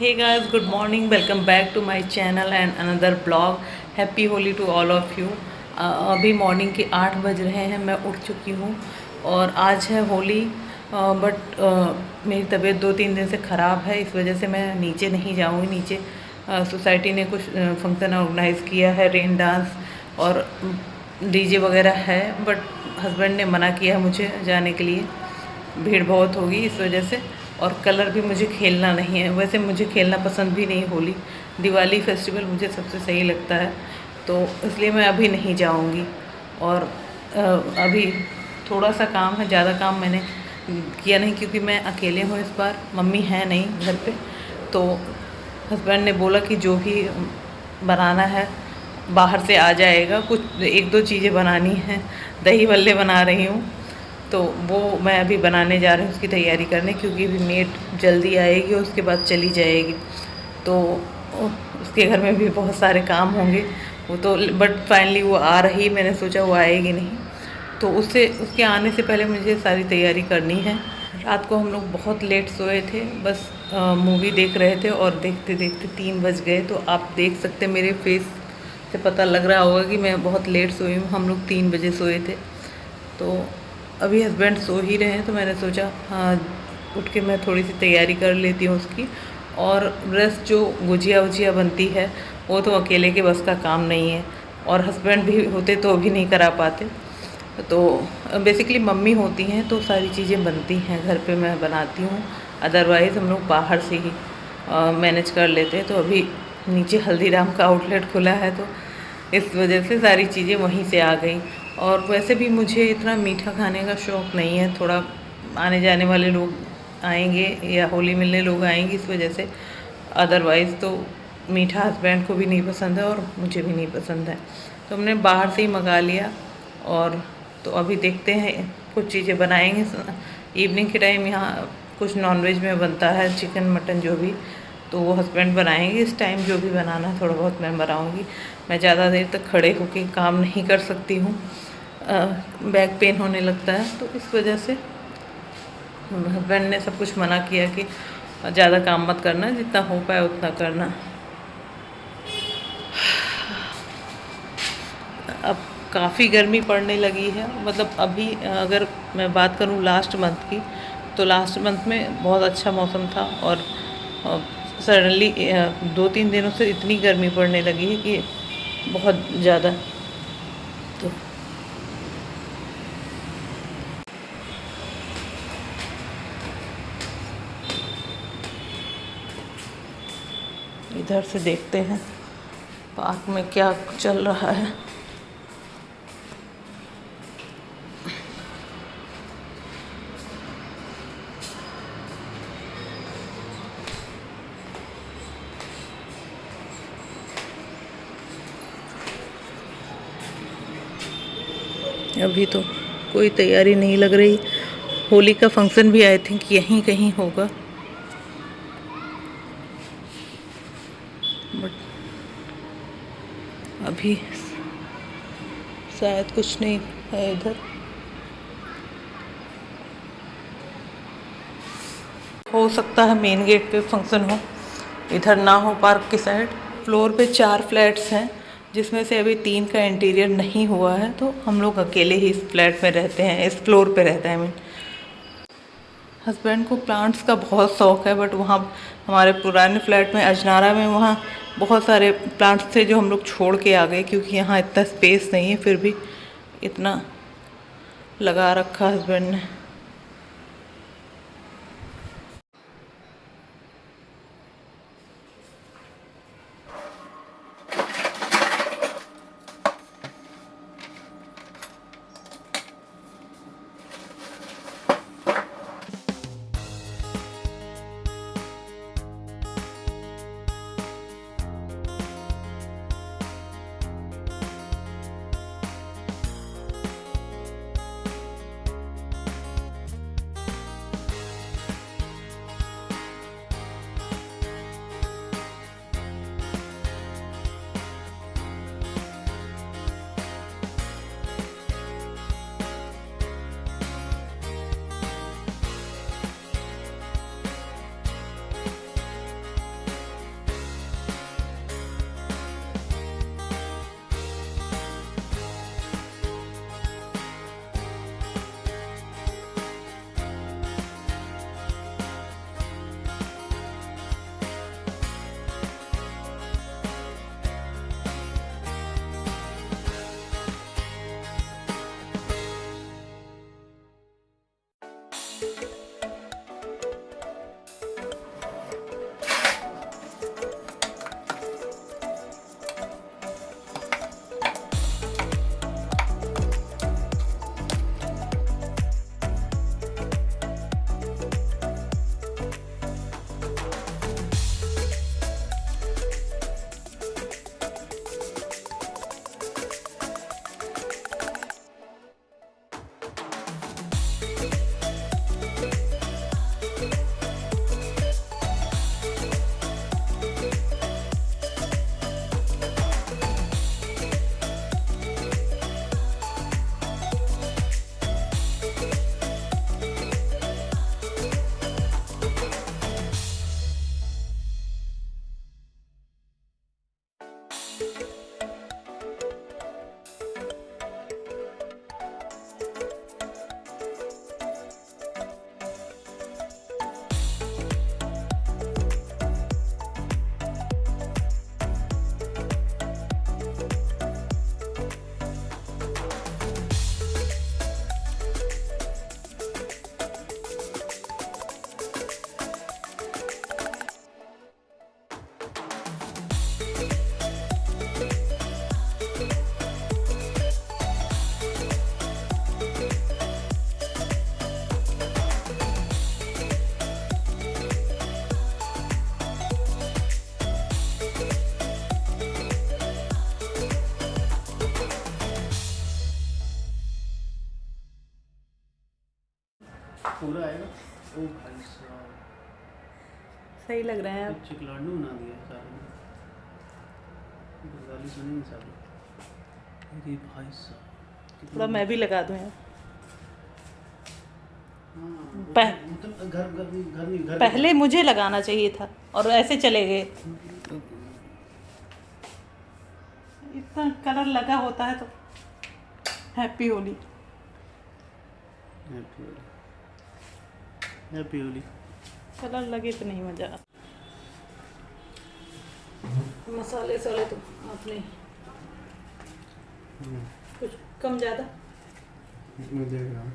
Hey guys, good morning. Welcome back to my channel and another blog. Happy Holi to all of you. अभी morning के 8 बज रहे हैं, मैं उठ चुकी हूँ और आज है होली। बट मेरी तबीयत 2-3 दिन से ख़राब है, इस वजह से मैं नीचे नहीं जाऊँगी। नीचे सोसाइटी ने कुछ फंक्शन ऑर्गेनाइज़ किया है, रेन डांस और डीजे वगैरह है, बट हस्बैंड ने मना किया है मुझे जाने के लिए, भीड़ बहुत होगी इस वजह से। और कलर भी मुझे खेलना नहीं है, वैसे मुझे खेलना पसंद भी नहीं। होली दिवाली फेस्टिवल मुझे सबसे सही लगता है, तो इसलिए मैं अभी नहीं जाऊंगी। और अभी थोड़ा सा काम है, ज़्यादा काम मैंने किया नहीं क्योंकि मैं अकेले हूँ इस बार, मम्मी है नहीं घर पे। तो हस्बैंड ने बोला कि जो भी बनाना है बाहर से आ जाएगा, कुछ 1-2 चीज़ें बनानी हैं। दही बल्ले बना रही हूँ, तो वो मैं अभी बनाने जा रही हूँ, उसकी तैयारी करने, क्योंकि अभी मेड जल्दी आएगी और उसके बाद चली जाएगी। तो उसके घर में भी बहुत सारे काम होंगे वो तो, बट फाइनली वो आ रही, मैंने सोचा वो आएगी नहीं, तो उसके आने से पहले मुझे सारी तैयारी करनी है। रात को हम लोग बहुत लेट सोए थे, बस मूवी देख रहे थे और देखते देखते 3 बज गए। तो आप देख सकते मेरे फेस से पता लग रहा होगा कि मैं बहुत लेट सोई हूँ। हम लोग 3 बजे सोए थे, तो अभी हस्बैंड सो ही रहे हैं, तो मैंने सोचा हाँ उठ के मैं थोड़ी सी तैयारी कर लेती हूँ उसकी। और रस जो गुजिया वुजिया बनती है वो तो अकेले के बस का काम नहीं है, और हस्बैंड भी होते तो भी नहीं करा पाते। तो बेसिकली मम्मी होती हैं तो सारी चीज़ें बनती हैं घर पे, मैं बनाती हूँ। अदरवाइज़ हम लोग बाहर से ही मैनेज कर लेते हैं। तो अभी नीचे हल्दीराम का आउटलेट खुला है, तो इस वजह से सारी चीज़ें वहीं से आ गई। और वैसे भी मुझे इतना मीठा खाने का शौक़ नहीं है, थोड़ा आने जाने वाले लोग आएंगे या होली मिलने लोग आएंगे इस वजह से। अदरवाइज़ तो मीठा हस्बैंड को भी नहीं पसंद है और मुझे भी नहीं पसंद है, तो हमने बाहर से ही मंगा लिया। और तो अभी देखते हैं, कुछ चीज़ें बनाएंगे इवनिंग के टाइम। यहाँ कुछ नॉनवेज में बनता है, चिकन मटन जो भी, तो वो हस्बैंड बनाएंगे। इस टाइम जो भी बनाना है थोड़ा बहुत मैं बनाऊंगी। मैं ज़्यादा देर तक खड़े होकर काम नहीं कर सकती हूँ, बैक पेन होने लगता है, तो इस वजह से हस्बैंड ने सब कुछ मना किया कि ज़्यादा काम मत करना, जितना हो पाए उतना करना। अब काफ़ी गर्मी पड़ने लगी है, मतलब अभी अगर मैं बात करूँ लास्ट मंथ की, तो लास्ट मंथ में बहुत अच्छा मौसम था, और सडनली 2-3 दिनों से इतनी गर्मी पड़ने लगी है कि बहुत ज़्यादा। तो इधर से देखते हैं पार्क में क्या चल रहा है। अभी तो कोई तैयारी नहीं लग रही। होली का फंक्शन भी आई थिंक यहीं कहीं होगा, बट अभी शायद कुछ नहीं है इधर। हो सकता है मेन गेट पे फंक्शन हो, इधर ना हो पार्क की साइड। फ्लोर पे 4 फ्लैट्स हैं, जिसमें से अभी 3 का इंटीरियर नहीं हुआ है, तो हम लोग अकेले ही इस फ्लैट में रहते हैं, इस फ्लोर पे रहते हैं। आई मीन हस्बैंड को प्लांट्स का बहुत शौक़ है, बट वहाँ हमारे पुराने फ्लैट में अजनारा में वहाँ बहुत सारे प्लांट्स थे जो हम लोग छोड़ के आ गए, क्योंकि यहाँ इतना स्पेस नहीं है। फिर भी इतना लगा रखा हस्बैंड ने। पूरा आएगा। ओ भाई साहब, सही लग रहा है आप। चिकलांडू बना दिया सारे ने, गाली सुनेंगे सारे। अरे भाई साहब, थोड़ा मैं भी लगा दूँ यार। हाँ, पह, घर नहीं, घर पहले मुझे लगाना चाहिए था और ऐसे चले गए। इतना कलर लगा होता है तो। Happy Holi. Happy Holi, happy Holi. Colour लगे तो नहीं मज़ा। मसाले साले तो आपने कुछ कम ज़्यादा। मैं देख रहा हूँ।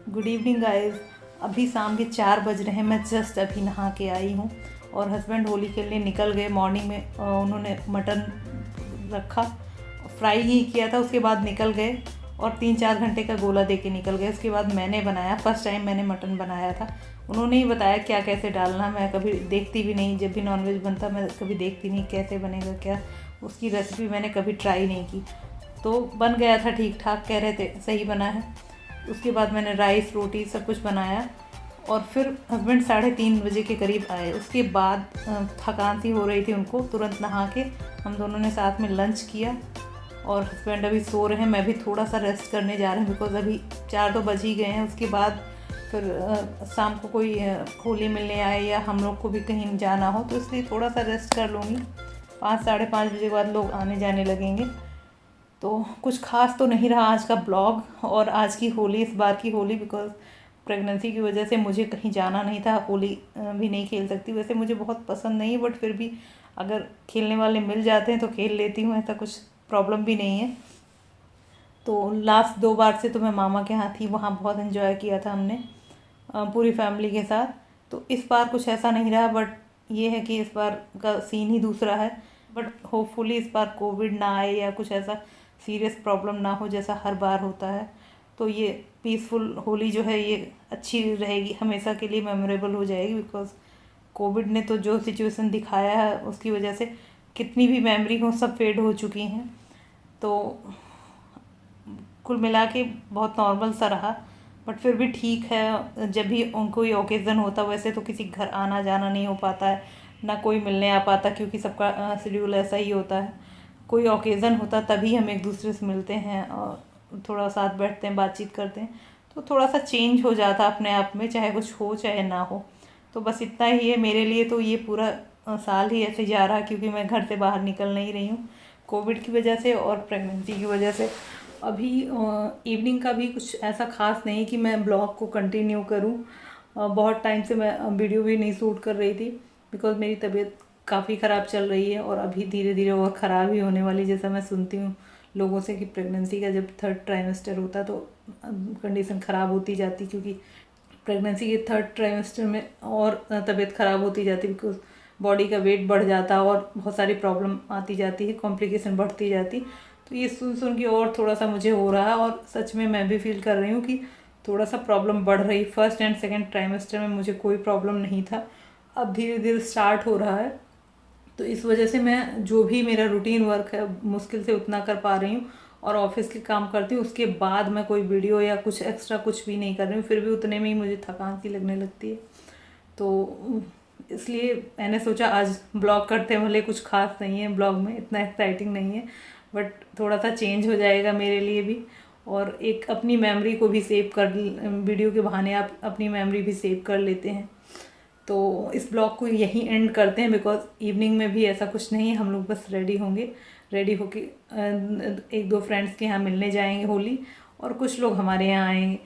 Good evening guys. अभी शाम के 4 बज रहे हैं। मैं जस्ट अभी नहा के आई हूँ और हस्बैंड होली के लिए निकल गए। मॉर्निंग में उन्होंने मटन रखा, फ्राई ही किया था, उसके बाद निकल गए और 3-4 घंटे का गोला दे के निकल गए। उसके बाद मैंने बनाया, फर्स्ट टाइम मैंने मटन बनाया था। उन्होंने ही बताया क्या कैसे डालना। मैं कभी देखती भी नहीं, जब भी नॉनवेज बनता मैं कभी देखती नहीं कैसे बनेगा क्या, उसकी रेसिपी मैंने कभी ट्राई नहीं की। तो बन गया था ठीक ठाक, कह रहे थे सही बना है। उसके बाद मैंने राइस रोटी सब कुछ बनाया और फिर हस्बैंड 3:30 बजे के करीब आए। उसके बाद थकान सी हो रही थी उनको, तुरंत नहा के हम दोनों ने साथ में लंच किया और हस्बैंड अभी सो रहे हैं। मैं भी थोड़ा सा रेस्ट करने जा रहे हैं बिकॉज़ अभी 4 तो बज ही गए हैं। उसके बाद फिर शाम को कोई होली मिलने आए या हम लोग को भी कहीं जाना हो तो इसलिए थोड़ा सा रेस्ट कर लूँगी। 5-5:30 बजे के बाद लोग आने जाने लगेंगे। तो कुछ खास तो नहीं रहा आज का ब्लॉग और आज की होली, इस बार की होली बिकॉज़ प्रेगनेंसी की वजह से मुझे कहीं जाना नहीं था। होली भी नहीं खेल सकती, वैसे मुझे बहुत पसंद नहीं, बट फिर भी अगर खेलने वाले मिल जाते हैं तो खेल लेती हूँ, ऐसा कुछ प्रॉब्लम भी नहीं है। तो लास्ट 2 बार से तो मैं मामा के यहाँ थी, वहाँ बहुत इन्जॉय किया था हमने पूरी फैमिली के साथ। तो इस बार कुछ ऐसा नहीं रहा, बट ये है कि इस बार का सीन ही दूसरा है। बट होपफुली इस बार कोविड ना आए या कुछ ऐसा सीरियस प्रॉब्लम ना हो जैसा हर बार होता है। तो ये पीसफुल होली जो है ये अच्छी रहेगी, हमेशा के लिए मेमोरेबल हो जाएगी बिकॉज़ कोविड ने तो जो सिचुएशन दिखाया है उसकी वजह से कितनी भी मेमोरी हो सब फेड हो चुकी हैं। तो कुल मिला के बहुत नॉर्मल सा रहा, बट फिर भी ठीक है। जब भी उनको ये ओकेज़न होता, वैसे तो किसी घर आना जाना नहीं हो पाता है, ना कोई मिलने आ पाता क्योंकि सबका शेड्यूल ऐसा ही होता है। कोई ओकेज़न होता तभी हम एक दूसरे से मिलते हैं और थोड़ा साथ बैठते हैं, बातचीत करते हैं। तो थोड़ा सा चेंज हो जाता अपने आप में, चाहे कुछ हो चाहे ना हो। तो बस इतना ही है मेरे लिए। तो ये पूरा साल ही ऐसे जा रहा क्योंकि मैं घर से बाहर निकल नहीं रही हूँ कोविड की वजह से और प्रेगनेंसी की वजह से। अभी इवनिंग का भी कुछ ऐसा ख़ास नहीं कि मैं ब्लॉग को कंटिन्यू करूँ। बहुत टाइम से मैं वीडियो भी नहीं शूट कर रही थी बिकॉज़ मेरी तबीयत काफ़ी ख़राब चल रही है और अभी धीरे धीरे और ख़राब ही होने वाली। जैसा मैं सुनती हूँ लोगों से कि प्रेगनेंसी का जब 3rd ट्राइमेस्टर होता तो कंडीशन ख़राब होती जाती, क्योंकि प्रेगनेंसी के 3rd ट्राइमेस्टर में और तबीयत ख़राब होती जाती बिकॉज बॉडी का वेट बढ़ जाता और बहुत सारी प्रॉब्लम आती जाती है, कॉम्प्लिकेशन बढ़ती जाती। तो ये सुन के और थोड़ा सा मुझे हो रहा है और सच में मैं भी फील कर रही हूँ कि थोड़ा सा प्रॉब्लम बढ़ रही। 1st एंड 2nd ट्राइमेस्टर में मुझे कोई प्रॉब्लम नहीं था, अब धीरे धीरे स्टार्ट हो रहा है। तो इस वजह से मैं जो भी मेरा रूटीन वर्क है मुश्किल से उतना कर पा रही हूँ और ऑफिस के काम करती हूँ, उसके बाद मैं कोई वीडियो या कुछ एक्स्ट्रा कुछ भी नहीं कर रही हूँ। फिर भी उतने में ही मुझे थकान सी लगने लगती है। तो इसलिए मैंने सोचा आज ब्लॉग करते हैं, भले कुछ खास नहीं है ब्लॉग में, इतना एक्साइटिंग नहीं है, बट थोड़ा सा चेंज हो जाएगा मेरे लिए भी, और एक अपनी मेमोरी को भी सेव कर, वीडियो के बहाने आप अपनी मेमोरी भी सेव कर लेते हैं। तो इस ब्लॉग को यहीं एंड करते हैं, बिकॉज इवनिंग में भी ऐसा कुछ नहीं है, हम लोग बस रेडी होंगे, रेडी होके एक दो फ्रेंड्स के यहाँ मिलने जाएंगे होली, और कुछ लोग हमारे यहाँ आएंगे,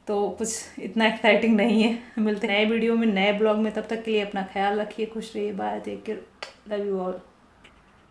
तो कुछ इतना एक्साइटिंग नहीं है। मिलते हैं नए वीडियो में, नए ब्लॉग में, तब तक के लिए अपना ख्याल रखिए, खुश रहिए, bye, take care, love you all.